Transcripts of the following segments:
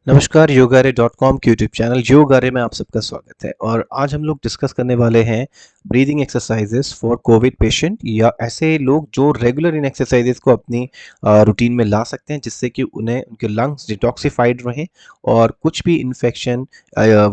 नमस्कार yogaare.com के YouTube channel योगारे में आप सबका स्वागत है। और आज हम लोग डिस्कस करने वाले हैं breathing exercises for Covid patient या ऐसे लोग जो रेगुलर इन एक्सरसाइजेस को अपनी रूटीन में ला सकते हैं जिससे कि उन्हें उनके लंग्स डिटॉक्सिफाइड रहें और कुछ भी इन्फेक्शन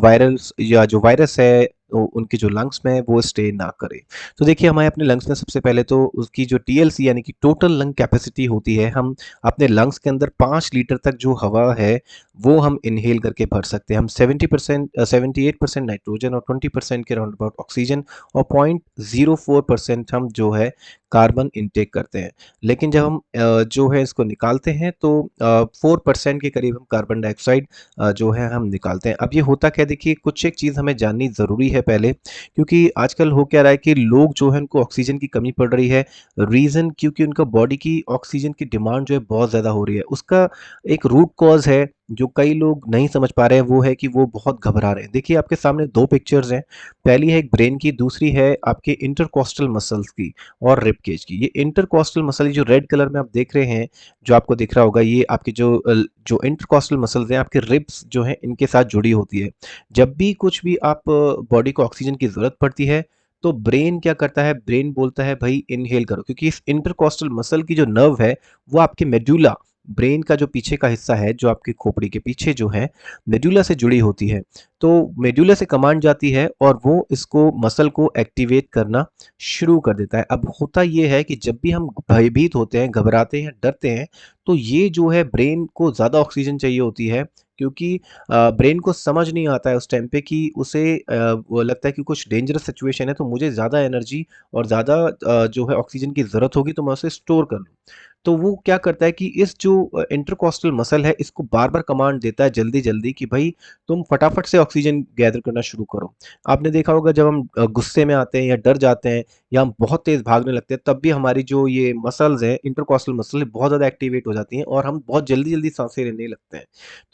वायरस या जो वायरस है उनके जो लंग्स में है वो स्टे ना करे। तो देखिए हमारे अपने लंग्स में सबसे पहले तो उसकी जो टीएलसी यानी कि टोटल लंग कैपेसिटी होती है, हम अपने लंग्स के अंदर 5 लीटर तक जो हवा है वो हम इनहेल करके भर सकते हैं। हम 78% नाइट्रोजन और 20% के राउंड अबाउट ऑक्सीजन और 0.04% हम जो है कार्बन इनटेक करते हैं। लेकिन जब हम जो है इसको निकालते हैं तो 4% के करीब हम कार्बन डाइऑक्साइड जो है हम निकालते हैं। अब ये होता क्या है, देखिए कुछ एक चीज़ हमें जाननी ज़रूरी है पहले, क्योंकि आजकल हो क्या रहा है कि लोग जो है उनको ऑक्सीजन की कमी पड़ रही है। रीज़न क्योंकि उनका बॉडी की ऑक्सीजन की डिमांड जो है बहुत ज़्यादा हो रही है। उसका एक रूट कॉज़ है जो कई लोग नहीं समझ पा रहे हैं, वो है कि वो बहुत घबरा रहे हैं। देखिए आपके सामने 2 पिक्चर्स हैं। पहली है एक ब्रेन की, दूसरी है आपके इंटरकॉस्टल मसल्स की और रिब केज की। ये इंटरकॉस्टल मसल जो रेड कलर में आप देख रहे हैं, जो आपको दिख रहा होगा, ये आपके जो इंटरकॉस्टल मसल्स हैं, आपके रिब्स जो हैं इनके साथ जुड़ी होती है। जब भी कुछ भी आप बॉडी को ऑक्सीजन की ज़रूरत पड़ती है, तो ब्रेन क्या करता है, ब्रेन बोलता है भई इन्हेल करो, क्योंकि इस इंटरकॉस्टल मसल की जो नर्व है, वो आपके मेडुला, ब्रेन का जो पीछे का हिस्सा है, जो आपकी खोपड़ी के पीछे जो है, मेडुला से जुड़ी होती है। तो मेडुला से कमांड जाती है और वो इसको मसल को एक्टिवेट करना शुरू कर देता है। अब होता ये है कि जब भी हम भयभीत होते हैं, घबराते हैं, डरते हैं, तो ये जो है ब्रेन को ज़्यादा ऑक्सीजन चाहिए होती है, क्योंकि ब्रेन को समझ नहीं आता है उस टाइम पे कि उसे वो लगता है कि कुछ डेंजरस सिचुएशन है, तो मुझे ज़्यादा एनर्जी और ज़्यादा जो है ऑक्सीजन की ज़रूरत होगी, तो मैं उसे स्टोर कर लूँ। तो वो क्या करता है कि इस जो इंटरकॉस्टल मसल है, इसको बार-बार कमांड देता है जल्दी-जल्दी कि भई तुम फटाफट से ऑक्सीजन गैदर करना शुरू करो। आपने देखा होगा जब हम गुस्से में आते हैं या डर जाते हैं या हम बहुत तेज़ भागने लगते हैं, तब भी हमारी जो ये मसल्स हैं, इंटरकॉस्टल मसल बहुत ज़्यादा एक्टिवेट हो जाती हैं और हम बहुत जल्दी-जल्दी साँसें लेने लगते हैं।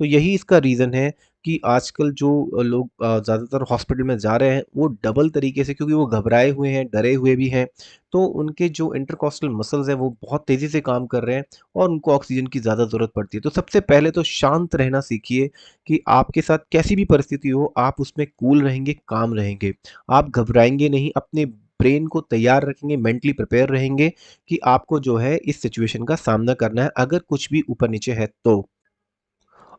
तो यही इसका रीज़न है कि आजकल जो लोग ज़्यादातर हॉस्पिटल में जा रहे हैं, वो डबल तरीके से, क्योंकि वो घबराए हुए हैं, डरे हुए भी हैं, तो उनके जो इंटरकॉस्टल मसल्स हैं वो बहुत तेज़ी से काम कर रहे हैं और उनको ऑक्सीजन की ज़्यादा ज़रूरत पड़ती है। तो सबसे पहले तो शांत रहना सीखिए कि आपके साथ कैसी भी परिस्थिति हो, आप उसमें कूल रहेंगे, काम रहेंगे। आप घबराएँगे नहीं, अपने ब्रेन को तैयार रखेंगे, मेंटली प्रिपेयर रहेंगे कि आपको जो है इस सिचुएशन का सामना करना है, अगर कुछ भी ऊपर-नीचे है तो।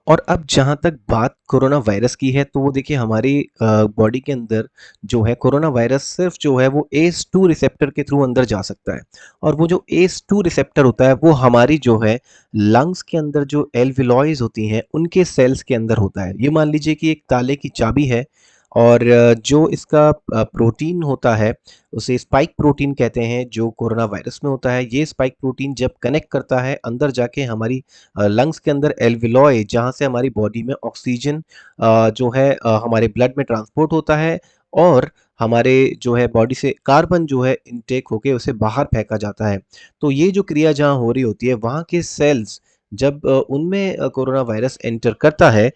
और अब जहाँ तक बात कोरोना वायरस की है, तो वो देखिए हमारी बॉडी के अंदर जो है कोरोना वायरस सिर्फ जो है वो एस टू रिसेप्टर के थ्रू अंदर जा सकता है। और वो जो एस टू रिसेप्टर होता है वो हमारी जो है लंग्स के अंदर जो एल्विलॉइज होती हैं उनके सेल्स के अंदर होता है। ये मान लीजिए कि एक ताले की चाबी है और जो इसका प्रोटीन होता है उसे स्पाइक प्रोटीन कहते हैं, जो कोरोना वायरस में होता है। ये स्पाइक प्रोटीन जब कनेक्ट करता है अंदर जाके हमारी लंग्स के अंदर एल्विलॉय, जहाँ से हमारी बॉडी में ऑक्सीजन जो है हमारे ब्लड में ट्रांसपोर्ट होता है और हमारे जो है बॉडी से कार्बन जो है इनटेक होके उसे बाहर फेंका जाता है। तो ये जो क्रिया जहाँ हो रही होती है, वहाँ के सेल्स जब उनमें कोरोना वायरस एंटर करता है,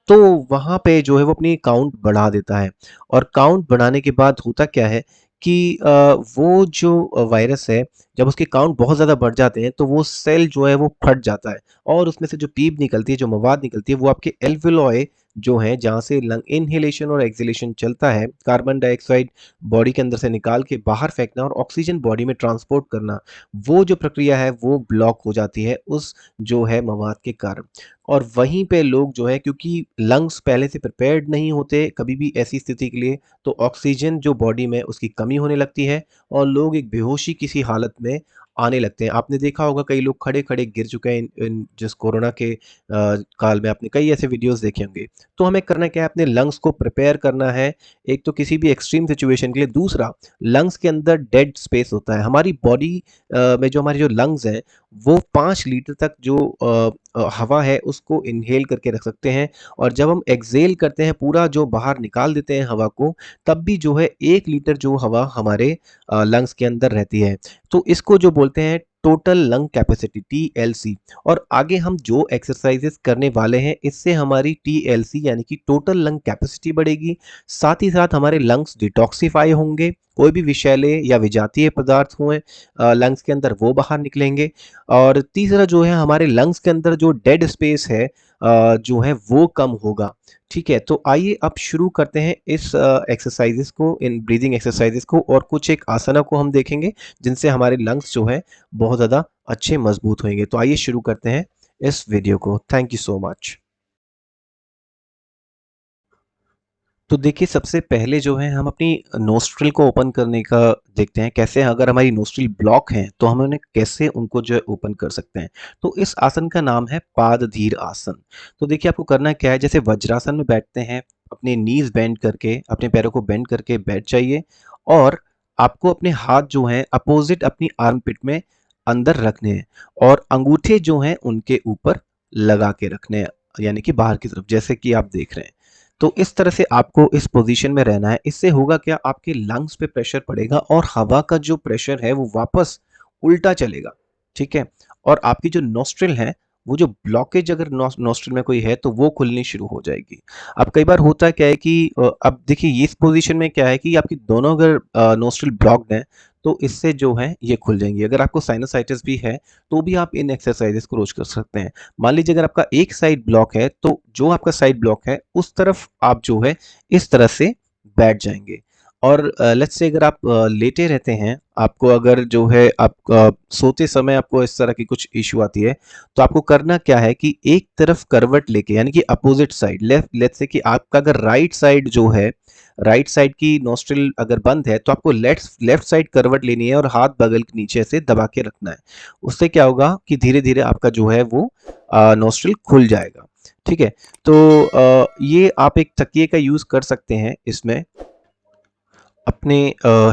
तो वहाँ पे जो है वो अपनी काउंट बढ़ा देता है। और काउंट बढ़ाने के बाद होता क्या है कि वो जो वायरस है, जब उसके काउंट बहुत ज़्यादा बढ़ जाते हैं, तो वो सेल जो है वो फट जाता है और उसमें से जो पीप निकलती है, जो मवाद निकलती है, वो आपके एल्वियोलॉय जो हैं, जहाँ से लंग इन्हेलेशन और एक्सहेलेशन चलता है, कार्बन डाइऑक्साइड बॉडी के अंदर से निकाल के बाहर फेंकना और ऑक्सीजन बॉडी में ट्रांसपोर्ट करना, वो जो प्रक्रिया है वो ब्लॉक हो जाती है उस जो है मवाद के कारण। और वहीं पे लोग जो है, क्योंकि लंग्स पहले से प्रिपेयर्ड नहीं होते कभी भी ऐसी स्थिति के लिए, तो ऑक्सीजन जो बॉडी में उसकी कमी होने लगती है और लोग एक बेहोशी किसी हालत में आने लगते हैं। आपने देखा होगा कई लोग खड़े-खड़े गिर चुके हैं इन इन जिस कोरोना के काल में, आपने कई ऐसे वीडियोज़ देखे होंगे। तो हमें करना क्या है, अपने लंग्स को प्रिपेयर करना है, एक तो किसी भी एक्सट्रीम सिचुएशन के लिए, दूसरा लंग्स के अंदर डेड स्पेस होता है। हमारी बॉडी में जो हमारे जो लंग्स हैं, वो 5 लीटर तक जो हवा है उसको इन्हेल करके रख सकते हैं और जब हम एक्सहेल करते हैं, पूरा जो बाहर निकाल देते हैं हवा को, तब भी जो है 1 लीटर जो हवा हमारे लंग्स के अंदर रहती है। तो इसको जो बोलते हैं टोटल लंग कैपेसिटी, टीएलसी। और आगे हम जो एक्सरसाइजेस करने वाले हैं, इससे हमारी टीएलसी यानी कि टोटल लंग कैपेसिटी बढ़ेगी, साथ ही साथ हमारे लंग्स डिटॉक्सिफाई होंगे, कोई भी विषैले या विजातीय पदार्थ हुए लंग्स के अंदर वो बाहर निकलेंगे। और तीसरा जो है, हमारे लंग्स के अंदर जो डेड स्पेस है जो है वो कम होगा। ठीक है, तो आइए अब शुरू करते हैं इस एक्सरसाइजेस को, इन ब्रीदिंग एक्सरसाइजेस को, और कुछ एक आसना को हम देखेंगे जिनसे हमारे लंग्स जो है बहुत ज़्यादा अच्छे मजबूत होंगे। तो आइए शुरू करते हैं इस वीडियो को। Thank you so much. तो देखिए, सबसे पहले जो है हम अपनी नोस्ट्रिल को ओपन करने का देखते हैं कैसे। अगर हमारी नोस्ट्रिल ब्लॉक हैं तो हम उन्हें कैसे उनको जो है ओपन कर सकते हैं। तो इस आसन का नाम है पादधीर आसन। तो देखिए, आपको करना क्या है, जैसे वज्रासन में बैठते हैं, अपने नीज बेंड करके, अपने पैरों को बेंड करके बैठ जाइए, और आपको अपने हाथ जो हैं अपोजिट अपनी आर्म पिट में अंदर रखने हैं, और अंगूठे जो हैं उनके ऊपर लगा के रखने हैं, यानी कि बाहर की तरफ, जैसे कि आप देख रहे हैं। तो इस तरह से आपको इस पोजीशन में रहना है। इससे होगा क्या, आपके लंग्स पे प्रेशर पड़ेगा और हवा का जो प्रेशर है वो वापस उल्टा चलेगा। ठीक है, और आपकी जो नोस्ट्रिल है, वो जो ब्लॉकेज अगर नोस्ट्रिल में कोई है तो वो खुलनी शुरू हो जाएगी। अब कई बार होता क्या है कि अब देखिए, इस पोजीशन में क्या है कि आपकी दोनों अगर नोस्ट्रिल ब्लॉक्ड हैं तो इससे जो है ये खुल जाएंगी। अगर आपको साइनसाइटिस भी है तो भी आप इन एक्सरसाइजेस को रोज कर सकते हैं। मान लीजिए, अगर आपका एक साइड ब्लॉक है तो जो आपका साइड ब्लॉक है उस तरफ आप जो है इस तरह से बैठ जाएंगे। और लेट्स से अगर आप लेटे रहते हैं, आपको अगर जो है आप सोते समय आपको इस तरह की कुछ इश्यू आती है, तो आपको करना क्या है कि एक तरफ करवट लेके, यानी कि अपोजिट साइड, लेट्स से कि आपका अगर राइट साइड जो है, राइट साइड की नोस्ट्रिल अगर बंद है तो आपको लेफ्ट लेफ्ट साइड करवट लेनी है और हाथ बगल के नीचे से दबा के रखना है। उससे क्या होगा कि धीरे धीरे आपका जो है वो नोस्ट्रिल खुल जाएगा। ठीक है, तो ये आप एक तकिए का यूज कर सकते हैं इसमें, अपने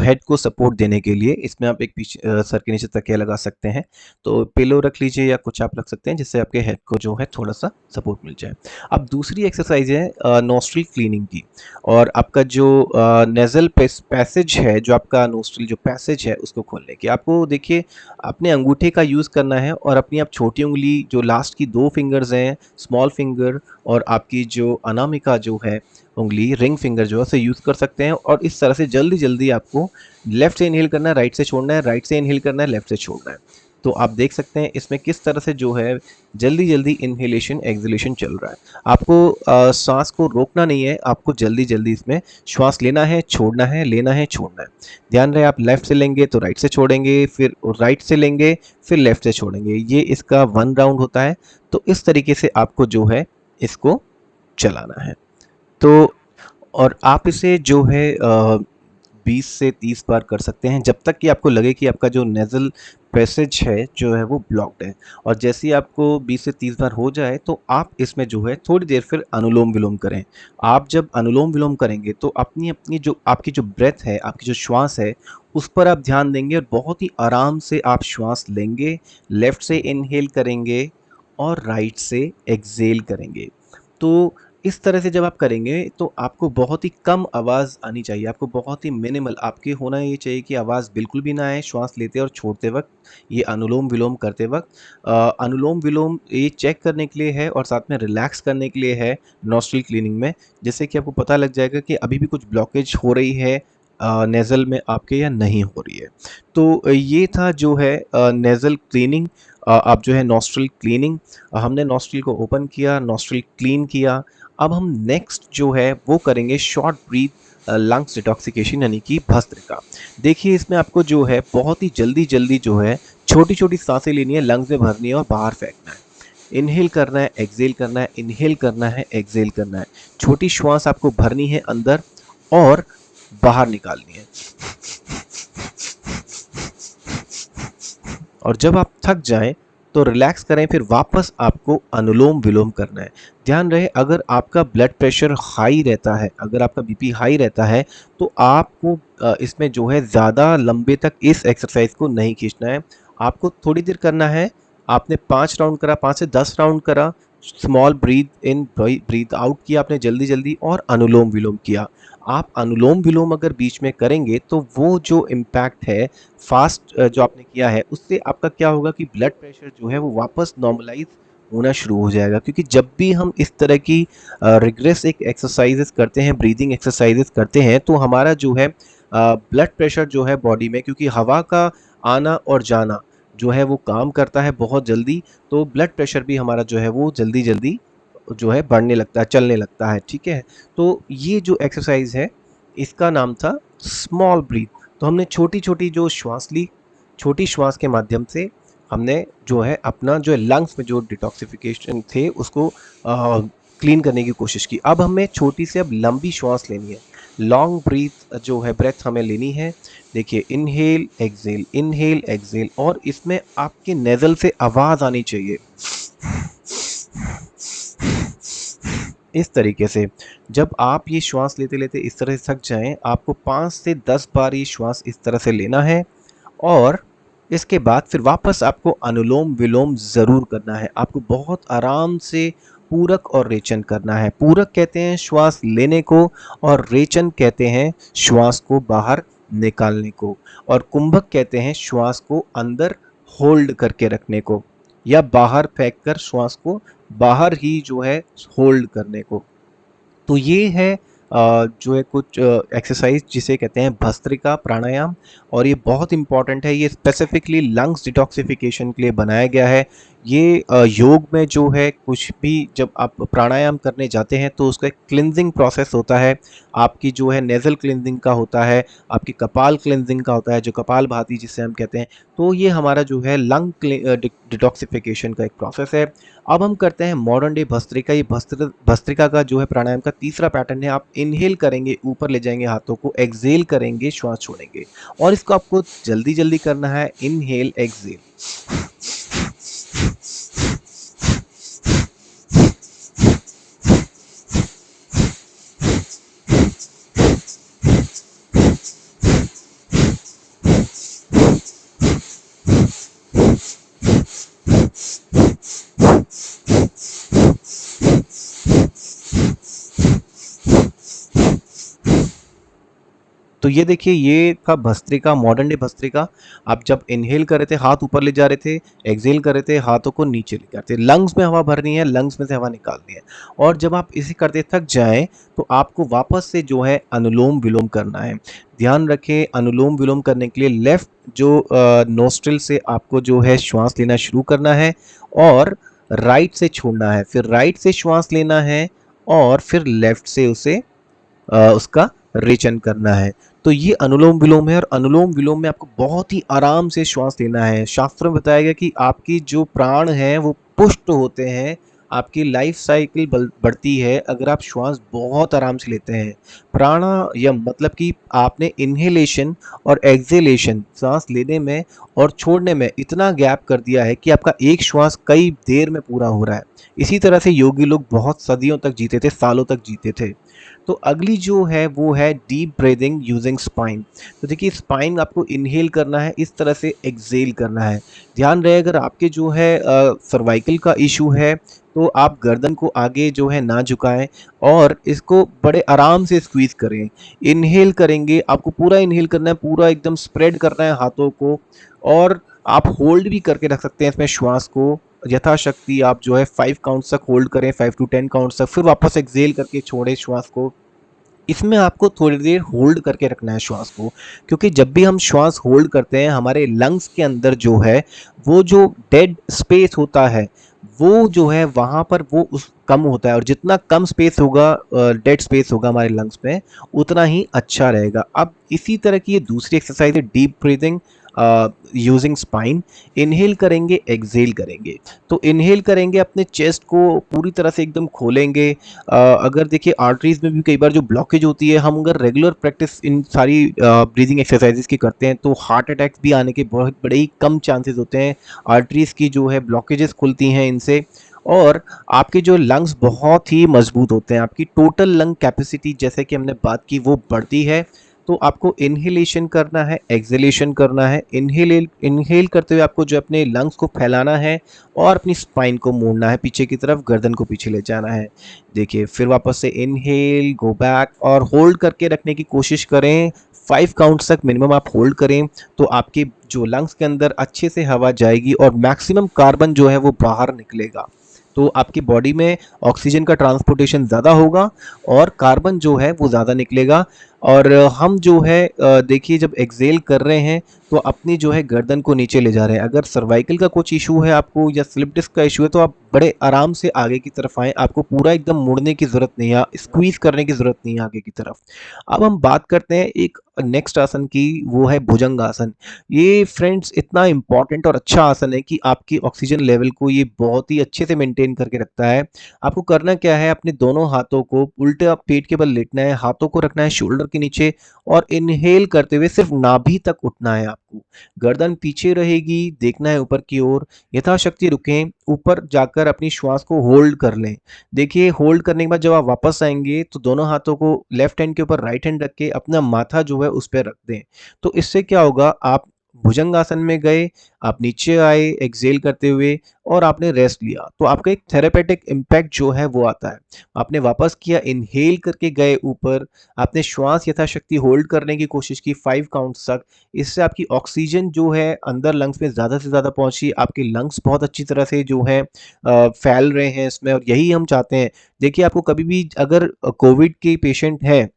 हेड को सपोर्ट देने के लिए। इसमें आप एक पीछे सर के नीचे तकिया लगा सकते हैं, तो पिलो रख लीजिए या कुछ आप रख सकते हैं जिससे आपके हेड को जो है थोड़ा सा सपोर्ट मिल जाए। अब दूसरी एक्सरसाइज है नोस्ट्रिल क्लीनिंग की, और आपका जो नेजल पैसेज है, जो आपका नोस्ट्रिल जो पैसेज है उसको खोलने की, आपको देखिए अपने अंगूठे का यूज़ करना है, और अपनी आप छोटी उंगली जो लास्ट की दो फिंगर्स हैं, स्मॉल फिंगर, और आपकी जो अनामिका जो है उंगली, रिंग फिंगर जो है, उसे यूज़ कर सकते हैं। और इस तरह से जल्दी जल्दी आपको लेफ्ट से इनहेल करना है, राइट से छोड़ना है, राइट से इनहेल करना है, लेफ्ट से छोड़ना है। तो आप देख सकते हैं इसमें किस तरह से जो है जल्दी जल्दी इनहेलेशन एक्सहेलेशन चल रहा है। आपको सांस को रोकना नहीं है, आपको जल्दी जल्दी इसमें श्वास लेना है, छोड़ना है, लेना है, छोड़ना है। ध्यान रहे, आप लेफ्ट से लेंगे तो राइट से छोड़ेंगे, फिर राइट से लेंगे, फिर लेफ्ट से छोड़ेंगे। ये इसका 1 राउंड होता है। तो इस तरीके से आपको जो है इसको चलाना है। तो और आप इसे जो है 20 से 30 बार कर सकते हैं, जब तक कि आपको लगे कि आपका जो नेज़ल पैसेज है जो है वो ब्लॉक्ड है। और जैसे ही आपको 20 से 30 बार हो जाए तो आप इसमें जो है थोड़ी देर फिर अनुलोम विलोम करें। आप जब अनुलोम विलोम करेंगे तो अपनी अपनी जो आपकी जो ब्रेथ है, आपकी जो श्वास है, उस पर आप ध्यान देंगे, और बहुत ही आराम से आप श्वास लेंगे, लेफ्ट से इनहेल करेंगे और राइट से एक्सहेल करेंगे। तो इस तरह से जब आप करेंगे तो आपको बहुत ही कम आवाज़ आनी चाहिए, आपको बहुत ही मिनिमल आपके होना ये चाहिए कि आवाज़ बिल्कुल भी ना आए श्वास लेते और छोड़ते वक़्त, ये अनुलोम-विलोम करते वक़्त। अनुलोम-विलोम ये चेक करने के लिए है और साथ में रिलैक्स करने के लिए है नॉस्ट्रिल क्लीनिंग में, जिससे कि आपको पता लग जाएगा कि अभी भी कुछ ब्लॉकेज हो रही है नेज़ल में आपके, या नहीं हो रही है। तो ये था जो है नेज़ल क्लीनिंग। अब जो है नॉस्ट्रिल क्लीनिंग, हमने नॉस्ट्रिल को ओपन किया, नॉस्ट्रिल क्लीन किया। अब हम नेक्स्ट जो है वो करेंगे शॉर्ट ब्रीथ लंग्स डिटॉक्सिकेशन, यानी कि भस्त्रिका। देखिए, इसमें आपको जो है बहुत ही जल्दी जल्दी जो है छोटी छोटी सांसें लेनी है, लंग्स में भरनी है और बाहर फेंकना है। इनहेल करना है, एक्सहेल करना है, इनहेल करना है, एक्सहेल करना है। छोटी श्वास आपको भरनी है अंदर और बाहर निकालनी है। और जब आप थक जाएं तो रिलैक्स करें, फिर वापस आपको अनुलोम विलोम करना है। ध्यान रहे, अगर आपका ब्लड प्रेशर हाई रहता है, अगर आपका बीपी हाई रहता है, तो आपको इसमें जो है ज़्यादा लंबे तक इस एक्सरसाइज को नहीं खींचना है। आपको थोड़ी देर करना है। आपने 5 राउंड करा, 5 से 10 राउंड करा, स्मॉल ब्रीथ इन ब्रीथ आउट किया आपने जल्दी जल्दी, और अनुलोम विलोम किया। आप अनुलोम विलोम अगर बीच में करेंगे तो वो जो इम्पैक्ट है फास्ट जो आपने किया है, उससे आपका क्या होगा कि ब्लड प्रेशर जो है वो वापस नॉर्मलाइज होना शुरू हो जाएगा। क्योंकि जब भी हम इस तरह की रिग्रेस एक एक्सरसाइजेस करते हैं, ब्रीदिंग एक्सरसाइजेस करते हैं, तो हमारा जो है ब्लड प्रेशर जो है बॉडी में, क्योंकि हवा का आना और जाना जो है वो काम करता है बहुत जल्दी, तो ब्लड प्रेशर भी हमारा जो है वो जल्दी जल्दी जो है बढ़ने लगता है, चलने लगता है, ठीक है। तो ये जो एक्सरसाइज है इसका नाम था स्मॉल ब्रीथ। तो हमने छोटी छोटी जो श्वास ली, छोटी श्वास के माध्यम से हमने जो है अपना जो लंग्स में जो डिटॉक्सिफिकेशन थे उसको क्लीन करने की कोशिश की। अब हमें छोटी से अब लंबी श्वास लेनी है, लॉन्ग ब्रीथ जो है ब्रेथ हमें लेनी है। देखिए इनहेल एक्सेल, और इसमें आपके नेजल से आवाज़ आनी चाहिए इस तरीके से। जब आप ये श्वास लेते लेते इस तरह से थक जाएं, आपको 5 से 10 बार ये श्वास इस तरह से लेना है, और इसके बाद फिर वापस आपको अनुलोम विलोम ज़रूर करना है। आपको बहुत आराम से पूरक और रेचन करना है। पूरक कहते हैं श्वास लेने को, और रेचन कहते हैं श्वास को बाहर निकालने को, और कुंभक कहते हैं श्वास को अंदर होल्ड करके रखने को, या बाहर फेंककर श्वास को बाहर ही जो है होल्ड करने को। तो ये है जो है कुछ एक्सरसाइज जिसे कहते हैं भस्त्रिका प्राणायाम, और ये बहुत इंपॉर्टेंट है। ये स्पेसिफिकली लंग्स डिटॉक्सिफिकेशन के लिए बनाया गया है। ये योग में जो है कुछ भी जब आप प्राणायाम करने जाते हैं तो उसका एक क्लिनजिंग प्रोसेस होता है। आपकी जो है नेज़ल क्लिनजिंग का होता है, आपकी कपाल क्लिनजिंग का होता है, जो कपालभाति जिसे हम कहते हैं। तो ये हमारा जो है लंग डिटॉक्सिफिकेशन का एक प्रोसेस है। अब हम करते हैं मॉडर्न डे भस्त्रिका। ये भस्त्रिका का जो है प्राणायाम का तीसरा पैटर्न है। आप इनहेल करेंगे, ऊपर ले जाएंगे हाथों को, एक्सहेल करेंगे, श्वास छोड़ेंगे, और इसको आपको जल्दी जल्दी करना है। Inhale exhale. तो ये देखिए, ये था भस्त्रिका, मॉडर्न डे भस्त्रिका। आप जब इनहेल कर रहे थे हाथ ऊपर ले जा रहे थे, एक्सहेल कर रहे थे हाथों को नीचे ले जाते थे। लंग्स में हवा भरनी है, लंग्स में से हवा निकालनी है। और जब आप इसे करते थक जाएं तो आपको वापस से जो है अनुलोम विलोम करना है। ध्यान रखें, अनुलोम विलोम करने के लिए लेफ्ट जो नोस्ट्रिल से आपको जो है श्वास लेना शुरू करना है, और राइट से छोड़ना है। फिर राइट से श्वास लेना है, और फिर लेफ्ट से उसे उसका रेचन करना है। तो ये अनुलोम विलोम है, और अनुलोम विलोम में आपको बहुत ही आराम से श्वास लेना है। शास्त्रों में बताया गया कि आपकी जो प्राण हैं वो पुष्ट होते हैं, आपकी लाइफ साइकिल बढ़ती है अगर आप श्वास बहुत आराम से लेते हैं। प्राणायाम मतलब कि आपने इन्हेलेशन और एक्सहेलेशन, सांस लेने में और छोड़ने में इतना गैप कर दिया है कि आपका एक श्वास कई देर में पूरा हो रहा है। इसी तरह से योगी लोग बहुत सदियों तक जीते थे, सालों तक जीते थे। तो अगली जो है वो है डीप ब्रीदिंग यूजिंग स्पाइन। तो देखिए, स्पाइन आपको इनहेल करना है, इस तरह से एक्सहेल करना है। ध्यान रहे, अगर आपके जो है सर्वाइकल का इशू है तो आप गर्दन को आगे जो है ना झुकाएं, और इसको बड़े आराम से स्क्वीज करें। इनहेल करेंगे, आपको पूरा इनहेल करना है, पूरा एकदम स्प्रेड करना है हाथों को, और आप होल्ड भी करके रख सकते हैं इसमें श्वास को। यथाशक्ति आप जो है 5 काउंट्स तक होल्ड करें, 5 to 10 काउंट्स तक, फिर वापस एक्सहेल करके छोड़ें श्वास को। इसमें आपको थोड़ी देर होल्ड करके रखना है श्वास को, क्योंकि जब भी हम श्वास होल्ड करते हैं हमारे लंग्स के अंदर जो है वो जो डेड स्पेस होता है वो जो है वहाँ पर वो उस कम होता है, और जितना कम स्पेस होगा, डेड स्पेस होगा हमारे लंग्स में, उतना ही अच्छा रहेगा। अब इसी तरह की ये दूसरी एक्सरसाइज है deep breathing using spine. Inhale करेंगे, एक्सहेल करेंगे। तो इनहेल करेंगे, अपने चेस्ट को पूरी तरह से एकदम खोलेंगे। अगर देखिए आर्टरीज में भी कई बार जो ब्लॉकेज होती है, हम अगर रेगुलर प्रैक्टिस इन सारी ब्रीदिंग एक्सरसाइजेस की करते हैं तो हार्ट अटैक्स भी आने के बहुत बड़े ही कम चांसेस होते हैं। आर्टरीज की जो है ब्लॉकेजेस खुलती हैं इनसे, और आपके जो लंग्स बहुत ही मजबूत होते हैं। आपकी टोटल लंग कैपेसिटी, जैसे कि हमने बात की, वो बढ़ती है। तो आपको इनहेलेशन करना है, एक्सहेलेशन करना है। इनहेल करते हुए आपको जो अपने लंग्स को फैलाना है, और अपनी स्पाइन को मोड़ना है पीछे की तरफ, गर्दन को पीछे ले जाना है। देखिए, फिर वापस से इनहेल, गो बैक, और होल्ड करके रखने की कोशिश करें। 5 काउंट्स तक मिनिमम आप होल्ड करें, तो आपके जो लंग्स के अंदर अच्छे से हवा जाएगी, और मैक्सिमम कार्बन जो है वो बाहर निकलेगा। तो आपकी बॉडी में ऑक्सीजन का ट्रांसपोर्टेशन ज़्यादा होगा, और कार्बन जो है वो ज़्यादा निकलेगा। और हम जो है देखिए जब एक्सहेल कर रहे हैं तो अपनी जो है गर्दन को नीचे ले जा रहे हैं। अगर सर्वाइकल का कुछ इशू है आपको या स्लिप डिस्क का इशू है तो आप बड़े आराम से आगे की तरफ आएँ, आपको पूरा एकदम मुड़ने की ज़रूरत नहीं है, स्क्वीज़ करने की ज़रूरत नहीं है आगे की तरफ। अब हम बात करते हैं एक नेक्स्ट आसन की, वो है भुजंगासन। ये फ्रेंड्स इतना इम्पोर्टेंट और अच्छा आसन है कि आपकी ऑक्सीजन लेवल को ये बहुत ही अच्छे से मेंटेन करके रखता है। आपको करना क्या है, अपने दोनों हाथों को उल्टे आप पेट के बल लेटना है, हाथों को रखना है शोल्डर के नीचे और इनहेल करते हुए सिर्फ नाभि तक उठना है आपको। गर्दन पीछे रहेगी, देखना है ऊपर की ओर, यथाशक्ति रुकें, ऊपर जाकर अपनी श्वास को होल्ड कर लें। देखिए होल्ड करने के बाद जब आप वापस आएँगे तो दोनों हाथों को लेफ्ट हैंड के ऊपर राइट हैंड रख के अपना माथा जो है उस पे रख दें। तो इससे क्या होगा, आप भुजंगासन में गए, आप नीचे आए एक्सहेल करते हुए और आपने रेस्ट लिया, तो आपका एक थेरेपेटिक इम्पैक्ट जो है वो आता है। आपने वापस किया, इनहेल करके गए ऊपर, आपने श्वास यथाशक्ति होल्ड करने की कोशिश की 5 काउंट्स तक। इससे आपकी ऑक्सीजन जो है अंदर लंग्स में ज़्यादा से ज़्यादा पहुँची, आपके लंग्स बहुत अच्छी तरह से जो है फैल रहे हैं इसमें और यही हम चाहते हैं। देखिए आपको कभी भी अगर कोविड के पेशेंट है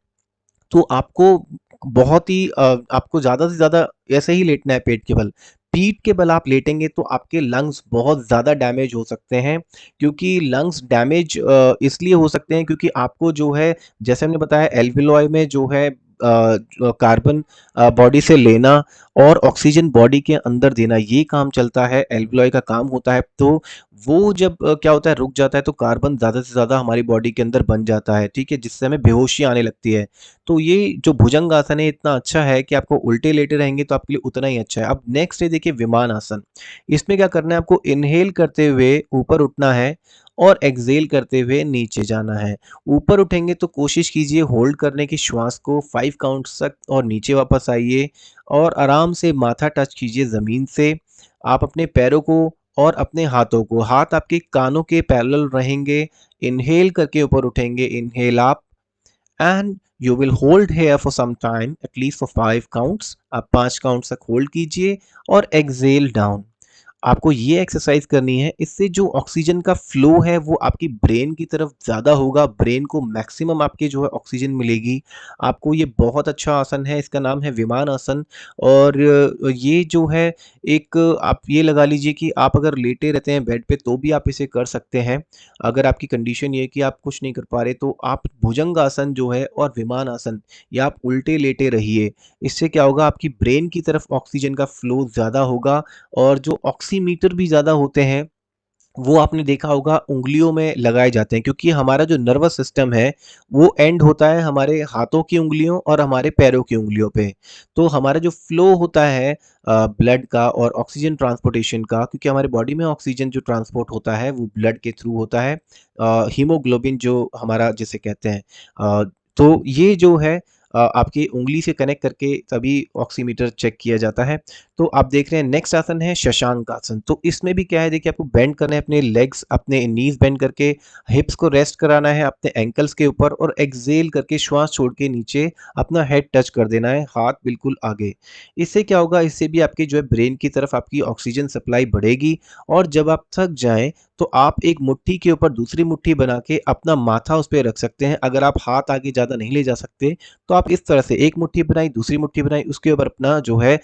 तो आपको बहुत ही आपको ज़्यादा से ज़्यादा ऐसे ही लेटना है पेट के बल। पीठ के बल आप लेटेंगे तो आपके लंग्स बहुत ज़्यादा डैमेज हो सकते हैं, क्योंकि लंग्स डैमेज इसलिए हो सकते हैं क्योंकि आपको जो है जैसे हमने बताया एल्वियोलाई में जो है जो कार्बन बॉडी से लेना और ऑक्सीजन बॉडी के अंदर देना, ये काम चलता है, एल्वियोलाई का काम होता है। तो वो जब क्या होता है रुक जाता है तो कार्बन ज़्यादा से ज़्यादा हमारी बॉडी के अंदर बन जाता है, ठीक है? जिससे हमें बेहोशी आने लगती है। तो ये जो भुजंग आसन है इतना अच्छा है कि आपको उल्टे लेटे रहेंगे तो आपके लिए उतना ही अच्छा है। अब नेक्स्ट है देखिए विमान आसन। इसमें क्या करना है, आपको इनहेल करते हुए ऊपर उठना है और एक्सहेल करते हुए नीचे जाना है। ऊपर उठेंगे तो कोशिश कीजिए होल्ड करने की श्वास को 5 काउंट्स तक और नीचे वापस आइए और आराम से माथा टच कीजिए ज़मीन से। आप अपने पैरों को और अपने हाथों को, हाथ आपके कानों के पैरेलल रहेंगे। इनहेल करके ऊपर उठेंगे, inhale up and you will hold here for some time at least for 5 counts. आप 5 काउंट्स तक होल्ड कीजिए और एक्सहेल डाउन। आपको ये एक्सरसाइज करनी है, इससे जो ऑक्सीजन का फ्लो है वो आपकी ब्रेन की तरफ ज़्यादा होगा, ब्रेन को मैक्सिमम आपके जो है ऑक्सीजन मिलेगी। आपको ये बहुत अच्छा आसन है, इसका नाम है विमान आसन। और ये जो है एक आप ये लगा लीजिए कि आप अगर लेटे रहते हैं बेड पे तो भी आप इसे कर सकते हैं। अगर आपकी कंडीशन ये है कि आप कुछ नहीं कर पा रहे तो आप भुजंग आसन जो है और विमान आसन, या आप उल्टे लेटे रहिए। इससे क्या होगा, आपकी ब्रेन की तरफ ऑक्सीजन का फ्लो ज़्यादा होगा और जो ऑक्सीमीटर भी ज़्यादा होते हैं, वो आपने देखा होगा उँगलियों में लगाए जाते हैं, क्योंकि हमारा जो नर्वस सिस्टम है, वो एंड होता है हमारे हाथों की उँगलियों और हमारे पैरों की उँगलियों पे। तो हमारा जो फ्लो होता है ब्लड का और ऑक्सीजन ट्रांसपोर्टेशन का, क्योंकि हमारी बॉडी में ऑक्सीजन जो ट्रांसपोर्ट होता है, वो ब्लड के थ्रू होता है। हीमोग्लोबिन जो हमारा जिसे कहते हैं। तो ये जो है आपकी उँगली से कनेक्ट करके तभी ऑक्सीमीटर चेक किया जाता है। तो आप देख रहे हैं नेक्स्ट आसन है शशांक आसन। तो इसमें भी क्या है, देखिए आपको बेंड करना है अपने लेग्स, अपने नीज़ बेंड करके हिप्स को रेस्ट कराना है अपने एंकल्स के ऊपर और एक्सहेल करके श्वास छोड़ के नीचे अपना हेड टच कर देना है, हाथ बिल्कुल आगे। इससे क्या होगा, इससे भी आपकी जो है ब्रेन की तरफ आपकी ऑक्सीजन सप्लाई बढ़ेगी और जब आप थक जाएँ तो आप एक मुट्ठी के ऊपर दूसरी मुट्ठी बना के अपना माथा उस पे रख सकते हैं। अगर आप हाथ आगे ज़्यादा नहीं ले जा सकते तो आप इस तरह से एक मुट्ठी बनाई, दूसरी मुट्ठी बनाई, उसके ऊपर अपना जो है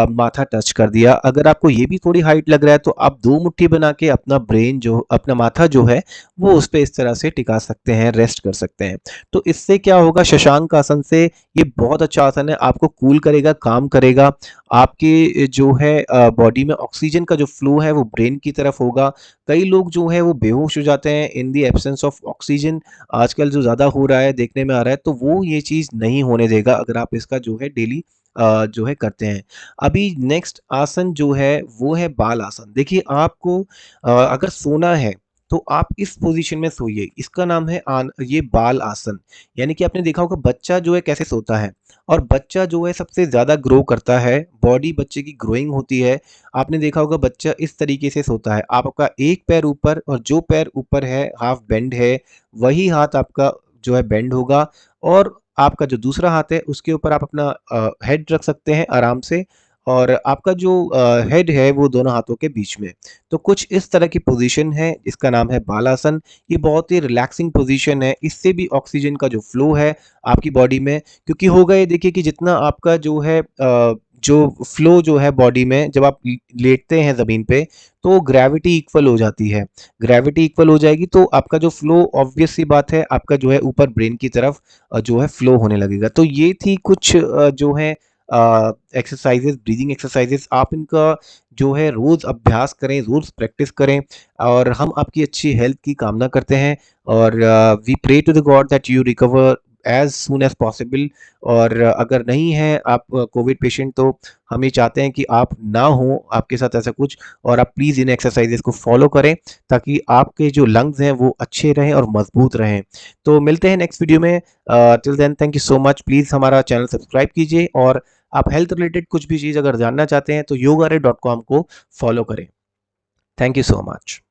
माथा टच कर दिया। अगर आपको ये भी थोड़ी हाइट लग रहा है तो आप 2 मुट्ठी बना के अपना माथा जो है वो उस पे इस तरह से टिका सकते हैं, रेस्ट कर सकते हैं। तो इससे क्या होगा, शशांक आसन से ये बहुत अच्छा आसन है, आपको कूल करेगा, काम करेगा। आपके जो है बॉडी में ऑक्सीजन का जो फ्लो है वो ब्रेन की तरफ होगा। कई लोग जो है वो बेहोश हो जाते हैं in the absence of oxygen, आजकल जो ज़्यादा हो रहा है, देखने में आ रहा है, तो वो ये चीज़ नहीं होने देगा अगर आप इसका जो है डेली जो है करते हैं। अभी नेक्स्ट आसन जो है वो है बाल आसन। देखिए आपको अगर सोना है तो आप इस पोज़ीशन में सोइए। इसका नाम है ये बाल आसन। यानी कि आपने देखा होगा बच्चा जो है कैसे सोता है और बच्चा जो है सबसे ज़्यादा ग्रो करता है, बॉडी बच्चे की ग्रोइंग होती है। आपने देखा होगा बच्चा इस तरीके से सोता है। आपका एक पैर ऊपर और जो पैर ऊपर है हाफ बेंड है, वही हाथ आपका जो है बेंड होगा और आपका जो दूसरा हाथ है उसके ऊपर आप अपना हेड रख सकते हैं आराम से और आपका जो हेड है वो दोनों हाथों के बीच में। तो कुछ इस तरह की पोजीशन है, इसका नाम है बालासन। ये बहुत ही रिलैक्सिंग पोजीशन है, इससे भी ऑक्सीजन का जो फ्लो है आपकी बॉडी में, क्योंकि होगा ये देखिए कि जितना आपका जो है जो फ्लो जो है बॉडी में, जब आप लेटते हैं ज़मीन पे, तो ग्रेविटी इक्वल हो जाती है। ग्रेविटी इक्वल हो जाएगी तो आपका जो फ्लो, ऑब्वियस सी बात है, आपका जो है ऊपर ब्रेन की तरफ जो है फ्लो होने लगेगा। तो ये थी कुछ जो है एक्सरसाइजेस, ब्रीदिंग एक्सरसाइजेस। आप इनका जो है रोज़ अभ्यास करें, रोज़ प्रैक्टिस करें, और हम आपकी अच्छी हेल्थ की कामना करते हैं। और we pray to the God that you recover as soon as possible. और अगर नहीं है आप कोविड पेशेंट, तो हम ये चाहते हैं कि आप ना हो आपके साथ ऐसा कुछ, और आप प्लीज़ इन एक्सरसाइजेस को फॉलो करें, ताकि आपके जो लंग्स हैं वो अच्छे रहें और मजबूत रहें। तो मिलते हैं नेक्स्ट वीडियो में। Till then thank you so much. Please हमारा चैनल सब्सक्राइब कीजिए, और आप हेल्थ रिलेटेड कुछ भी चीज़ अगर जानना चाहते हैं तो yogaray.com को फॉलो करें। Thank you so much.